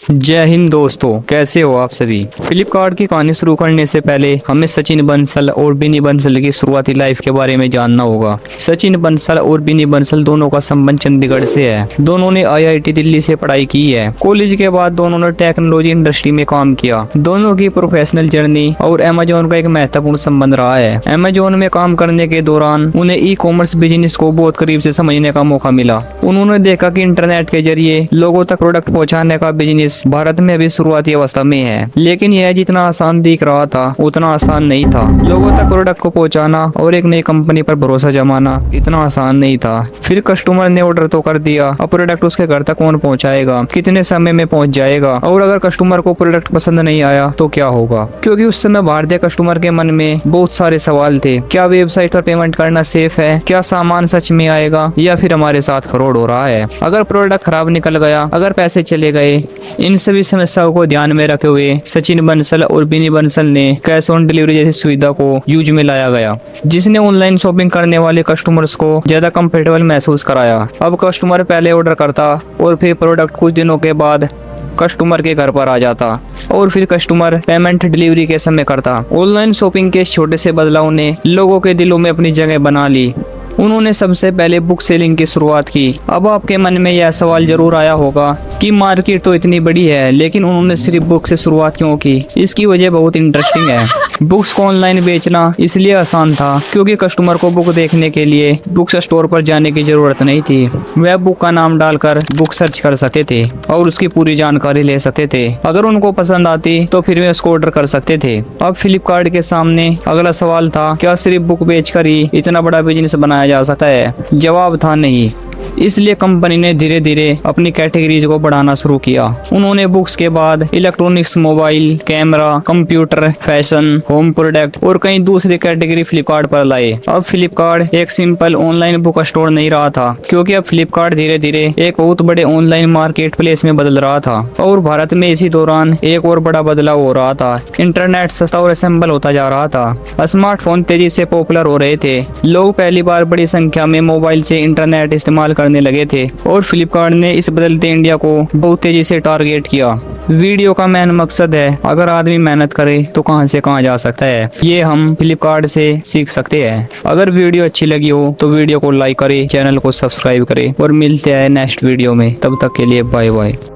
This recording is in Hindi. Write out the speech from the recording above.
जय हिंद दोस्तों, कैसे हो आप सभी। फ्लिपकार्ट की कहानी शुरू करने से पहले हमें सचिन बंसल और बिनी बंसल की शुरुआती लाइफ के बारे में जानना होगा। सचिन बंसल और बिनी बंसल दोनों का संबंध चंडीगढ़ से है। दोनों ने आईआईटी दिल्ली से पढ़ाई की है। कॉलेज के बाद दोनों ने टेक्नोलॉजी इंडस्ट्री में काम किया। दोनों की प्रोफेशनल जर्नी और अमेजोन का एक महत्वपूर्ण संबंध रहा है। अमेजोन में काम करने के दौरान उन्हें ई कॉमर्स बिजनेस को बहुत करीब से समझने का मौका मिला। उन्होंने देखा कि इंटरनेट के जरिए लोगों तक प्रोडक्ट पहुंचाने का बिजनेस भारत में अभी शुरुआती अवस्था में है, लेकिन यह जितना आसान दिख रहा था उतना आसान नहीं था। लोगों तक प्रोडक्ट को पहुंचाना और एक नई कंपनी पर भरोसा जमाना इतना आसान नहीं था। फिर कस्टमर ने ऑर्डर तो कर दिया, अब प्रोडक्ट उसके घर तक कौन पहुंचाएगा, कितने समय में पहुंच जाएगा, और अगर कस्टमर को प्रोडक्ट पसंद नहीं आया तो क्या होगा। क्योंकि उस समय भारतीय कस्टमर के मन में बहुत सारे सवाल थे। क्या वेबसाइट पर पेमेंट करना सेफ है, क्या सामान सच में आएगा, या फिर हमारे साथ फ्रॉड हो रहा है। अगर प्रोडक्ट खराब निकल गया, अगर पैसे चले गए, इन सभी समस्याओं को ध्यान में रखते हुए सचिन बंसल और बिनी बंसल ने कैश ऑन डिलीवरी जैसी सुविधा को यूज में लाया गया, जिसने ऑनलाइन शॉपिंग करने वाले कस्टमर्स को ज्यादा कंफर्टेबल महसूस कराया। अब कस्टमर पहले ऑर्डर करता और फिर प्रोडक्ट कुछ दिनों के बाद कस्टमर के घर पर आ जाता और फिर कस्टमर पेमेंट डिलीवरी के समय करता। ऑनलाइन शॉपिंग के इस छोटे से बदलाव ने लोगों के दिलों में अपनी जगह बना ली। उन्होंने सबसे पहले बुक सेलिंग की शुरुआत की। अब आपके मन में यह सवाल जरूर आया होगा कि मार्केट तो इतनी बड़ी है, लेकिन उन्होंने सिर्फ बुक से शुरुआत क्यों की। इसकी वजह बहुत इंटरेस्टिंग है। बुक्स को ऑनलाइन बेचना इसलिए आसान था क्योंकि कस्टमर को बुक देखने के लिए बुक स्टोर पर जाने की जरूरत नहीं थी। वह बुक का नाम डालकर बुक सर्च कर सकते थे और उसकी पूरी जानकारी ले सकते थे। अगर उनको पसंद आती तो फिर वे उसको ऑर्डर कर सकते थे। अब फ्लिपकार्ट के सामने अगला सवाल था, क्या सिर्फ बुक बेचकर ही इतना बड़ा बिजनेस बनाया जा सकता है। जवाब था नहीं। इसलिए कंपनी ने धीरे धीरे अपनी कैटेगरीज को बढ़ाना शुरू किया। उन्होंने बुक्स के बाद electronics, mobile, camera, computer, fashion, home product और कई दूसरी कैटेगरी फ्लिपकार्ट पर लाए। अब फ्लिपकार्ट एक सिंपल ऑनलाइन बुक स्टोर नहीं रहा था, क्योंकि अब फ्लिपकार्ट धीरे धीरे एक बहुत बड़े ऑनलाइन मार्केट प्लेस में बदल रहा था। और भारत में इसी दौरान एक और बड़ा बदलाव हो रहा था। इंटरनेट सस्ता और असेंबल होता जा रहा था। स्मार्टफोन तेजी से पॉपुलर हो रहे थे। लोग पहली बार बड़ी संख्या में मोबाइल से इंटरनेट इस्तेमाल करने लगे थे और फ्लिपकार्ट ने इस बदलते इंडिया को बहुत तेजी से टारगेट किया। वीडियो का मेन मकसद है, अगर आदमी मेहनत करे तो कहां से कहां जा सकता है। ये हम फ्लिपकार्ट से सीख सकते हैं। अगर वीडियो अच्छी लगी हो तो वीडियो को लाइक करें, चैनल को सब्सक्राइब करें और मिलते हैं नेक्स्ट वीडियो में। तब तक के लिए बाय बाय।